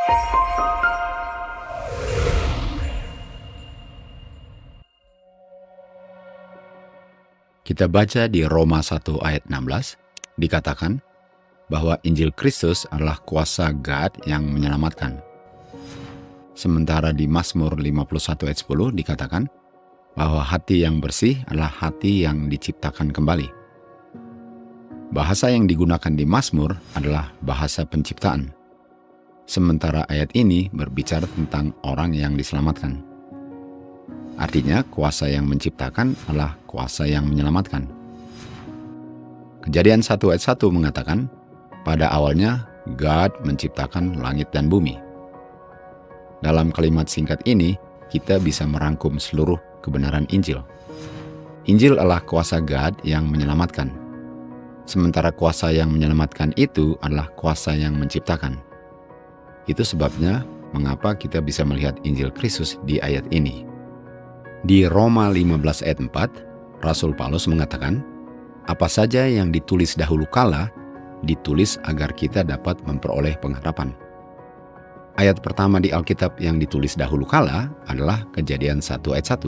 Kita baca di Roma 1 ayat 16, dikatakan bahwa Injil Kristus adalah kuasa God yang menyelamatkan. Sementara di Mazmur 51 ayat 10 dikatakan bahwa hati yang bersih adalah hati yang diciptakan kembali. Bahasa yang digunakan di Mazmur adalah bahasa penciptaan. Sementara ayat ini berbicara tentang orang yang diselamatkan. Artinya, kuasa yang menciptakan adalah kuasa yang menyelamatkan. Kejadian 1 ayat 1 mengatakan, pada awalnya God menciptakan langit dan bumi. Dalam kalimat singkat ini, kita bisa merangkum seluruh kebenaran Injil. Injil adalah kuasa God yang menyelamatkan. Sementara kuasa yang menyelamatkan itu adalah kuasa yang menciptakan. Itu sebabnya mengapa kita bisa melihat Injil Kristus di ayat ini. Di Roma 15 ayat 4, Rasul Paulus mengatakan, apa saja yang ditulis dahulu kala, ditulis agar kita dapat memperoleh pengharapan. Ayat pertama di Alkitab yang ditulis dahulu kala adalah Kejadian 1 ayat 1.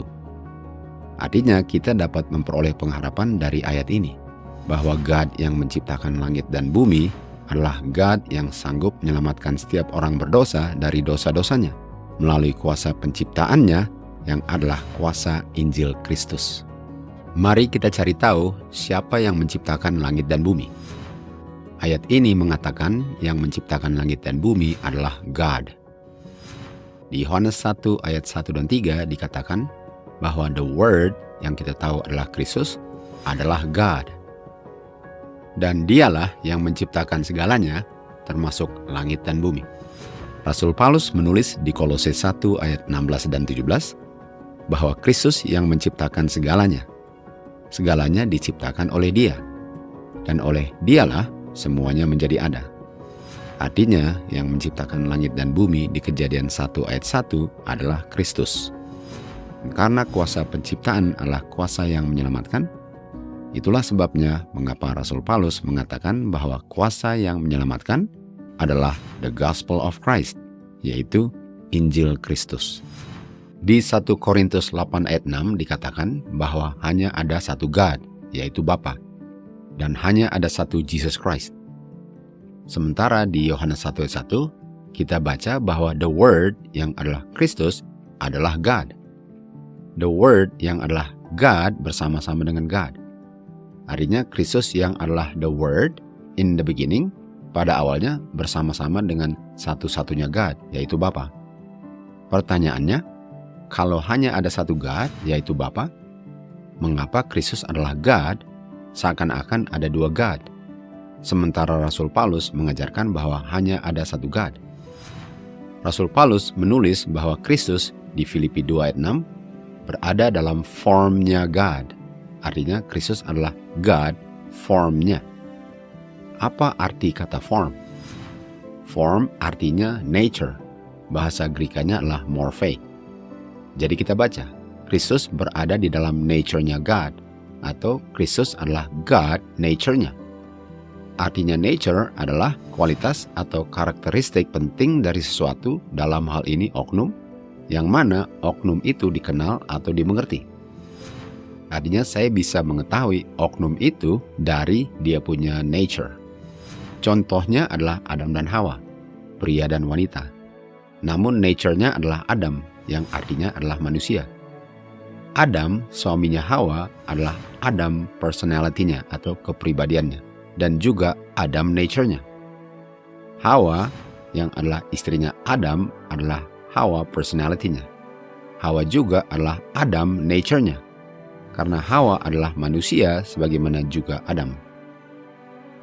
Artinya kita dapat memperoleh pengharapan dari ayat ini, bahwa God yang menciptakan langit dan bumi adalah God yang sanggup menyelamatkan setiap orang berdosa dari dosa-dosanya, melalui kuasa penciptaannya yang adalah kuasa Injil Kristus. Mari kita cari tahu siapa yang menciptakan langit dan bumi. Ayat ini mengatakan yang menciptakan langit dan bumi adalah God. Di Yohanes 1 ayat 1 dan 3 dikatakan bahwa the Word yang kita tahu adalah Kristus adalah God. Dan dialah yang menciptakan segalanya, termasuk langit dan bumi. Rasul Paulus menulis di Kolose 1 ayat 16 dan 17, bahwa Kristus yang menciptakan segalanya. Segalanya diciptakan oleh Dia, dan oleh Dialah semuanya menjadi ada. Artinya, yang menciptakan langit dan bumi di Kejadian 1 ayat 1 adalah Kristus. Karena kuasa penciptaan adalah kuasa yang menyelamatkan, itulah sebabnya mengapa Rasul Paulus mengatakan bahwa kuasa yang menyelamatkan adalah the gospel of Christ, yaitu Injil Kristus. Di 1 Korintus 8 ayat 6 dikatakan bahwa hanya ada satu God, yaitu Bapa, dan hanya ada satu Jesus Christ. Sementara di Yohanes 1 ayat 1, kita baca bahwa the Word yang adalah Kristus adalah God. The Word yang adalah God bersama-sama dengan God. Artinya Kristus yang adalah the Word in the beginning, pada awalnya bersama-sama dengan satu-satunya God, yaitu Bapa. Pertanyaannya, kalau hanya ada satu God, yaitu Bapa, mengapa Kristus adalah God, seakan-akan ada dua God? Sementara Rasul Paulus mengajarkan bahwa hanya ada satu God. Rasul Paulus menulis bahwa Kristus di Filipi 2 ayat 6 berada dalam formnya God. Artinya Kristus adalah God formnya. Apa arti kata form? Form artinya nature. Bahasa Grekanya adalah morphe. Jadi kita baca, Kristus berada di dalam nature-nya God, atau Kristus adalah God nature-nya. Artinya nature adalah kualitas atau karakteristik penting dari sesuatu, dalam hal ini oknum, yang mana oknum itu dikenal atau dimengerti. Artinya saya bisa mengetahui oknum itu dari dia punya nature. Contohnya adalah Adam dan Hawa, pria dan wanita. Namun nature-nya adalah Adam, yang artinya adalah manusia. Adam, suaminya Hawa, adalah Adam personality-nya atau kepribadiannya, dan juga Adam nature-nya. Hawa, yang adalah istrinya Adam, adalah Hawa personality-nya. Hawa juga adalah Adam nature-nya, karena Hawa adalah manusia sebagaimana juga Adam.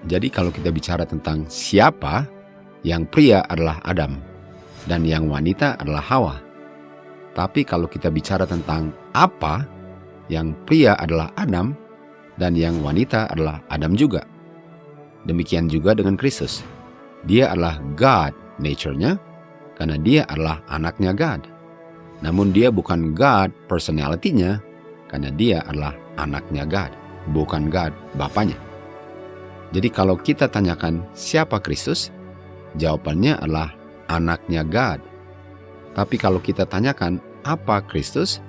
Jadi kalau kita bicara tentang siapa, yang pria adalah Adam, dan yang wanita adalah Hawa. Tapi kalau kita bicara tentang apa, yang pria adalah Adam, dan yang wanita adalah Adam juga. Demikian juga dengan Kristus. Dia adalah God nature-nya, karena dia adalah anaknya God. Namun dia bukan God personality-nya, karena dia adalah anaknya God, bukan God bapaknya. Jadi kalau kita tanyakan siapa Kristus, jawabannya adalah anaknya God. Tapi kalau kita tanyakan, apa Kristus?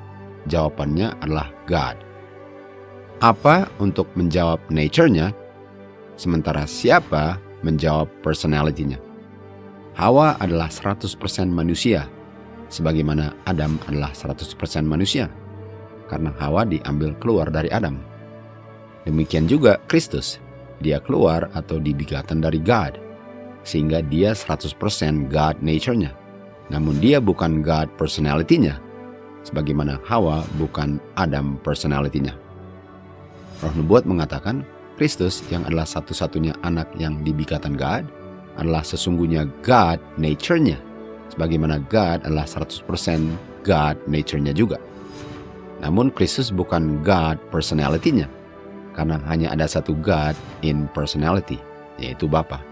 Jawabannya adalah God. Apa untuk menjawab nature-nya, sementara siapa menjawab personality-nya. Hawa adalah 100% manusia, sebagaimana Adam adalah 100% manusia, karena Hawa diambil keluar dari Adam. Demikian juga Kristus, dia keluar atau dibigatan dari God, sehingga dia 100% God nature-nya. Namun dia bukan God personality-nya, sebagaimana Hawa bukan Adam personality-nya. Roh Nubuat mengatakan, Kristus yang adalah satu-satunya anak yang dibikatan God adalah sesungguhnya God nature-nya, sebagaimana God adalah 100% God nature-nya juga. Namun Kristus bukan God personality-nya, karena hanya ada satu God in personality, yaitu Bapa.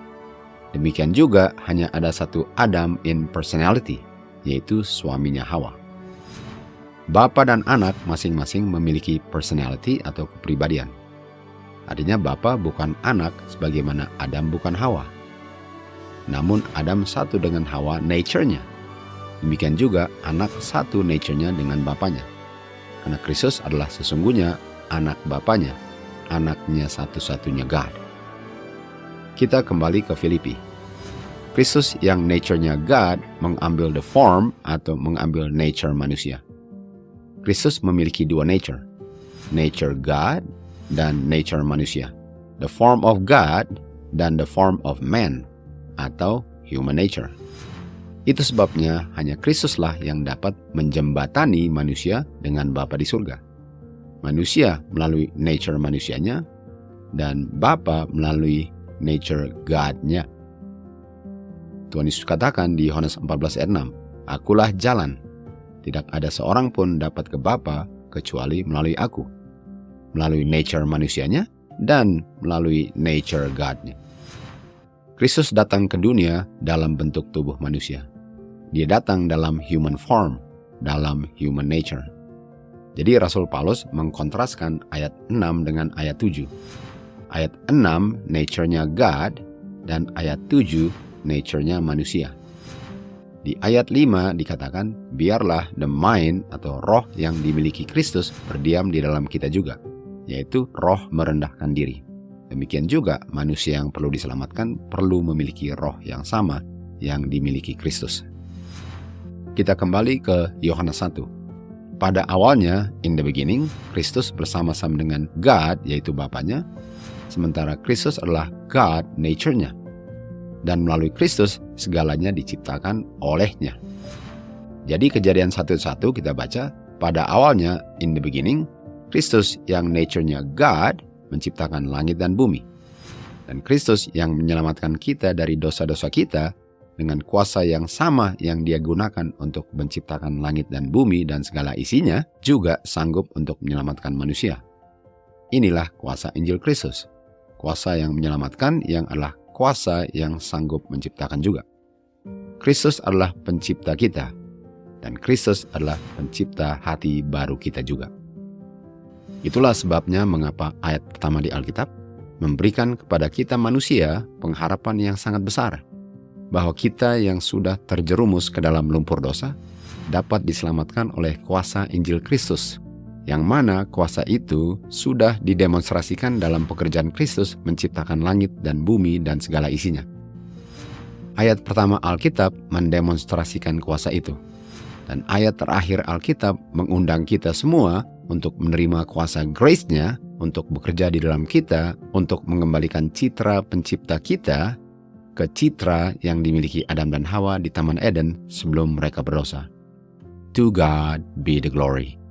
Demikian juga hanya ada satu Adam in personality, yaitu suaminya Hawa. Bapa dan anak masing-masing memiliki personality atau kepribadian. Artinya Bapa bukan anak sebagaimana Adam bukan Hawa. Namun Adam satu dengan Hawa nature-nya. Demikian juga anak satu nature-nya dengan bapanya. Karena Kristus adalah sesungguhnya anak bapanya, anaknya satu-satunya God. Kita kembali ke Filipi. Kristus yang nature-nya God mengambil the form atau mengambil nature manusia. Kristus memiliki dua nature. Nature God dan nature manusia. The form of God dan the form of man atau human nature. Itu sebabnya hanya Kristuslah yang dapat menjembatani manusia dengan Bapa di surga. Manusia melalui nature manusianya dan Bapa melalui nature God-nya. Tuhan Yesus katakan di Yohanes 14 ayat 6, Akulah jalan. Tidak ada seorang pun dapat ke Bapa kecuali melalui aku. Melalui nature manusianya dan melalui nature God-nya. Kristus datang ke dunia dalam bentuk tubuh manusia. Dia datang dalam human form, dalam human nature. Jadi Rasul Paulus mengkontraskan ayat 6 dengan ayat 7. Ayat 6 nature-nya God dan ayat 7 nature-nya manusia. Di ayat 5 dikatakan, biarlah the mind atau roh yang dimiliki Kristus berdiam di dalam kita juga, yaitu roh merendahkan diri. Demikian juga manusia yang perlu diselamatkan perlu memiliki roh yang sama yang dimiliki Kristus. Kita kembali ke Yohanes 1. Pada awalnya, in the beginning, Kristus bersama-sama dengan God, yaitu Bapanya, sementara Kristus adalah God nature-nya. Dan melalui Kristus, segalanya diciptakan olehnya. Jadi Kejadian 1:1 kita baca, pada awalnya, in the beginning, Kristus yang nature-nya God menciptakan langit dan bumi. Dan Kristus yang menyelamatkan kita dari dosa-dosa kita dengan kuasa yang sama yang dia gunakan untuk menciptakan langit dan bumi dan segala isinya juga sanggup untuk menyelamatkan manusia. Inilah kuasa Injil Kristus. Kuasa yang menyelamatkan yang adalah kuasa yang sanggup menciptakan juga. Kristus adalah pencipta kita, dan Kristus adalah pencipta hati baru kita juga. Itulah sebabnya mengapa ayat pertama di Alkitab memberikan kepada kita manusia pengharapan yang sangat besar, bahwa kita yang sudah terjerumus ke dalam lumpur dosa dapat diselamatkan oleh kuasa Injil Kristus, yang mana kuasa itu sudah didemonstrasikan dalam pekerjaan Kristus menciptakan langit dan bumi dan segala isinya. Ayat pertama Alkitab mendemonstrasikan kuasa itu. Dan ayat terakhir Alkitab mengundang kita semua untuk menerima kuasa grace-nya untuk bekerja di dalam kita, untuk mengembalikan citra pencipta kita ke citra yang dimiliki Adam dan Hawa di Taman Eden sebelum mereka berdosa. To God be the glory.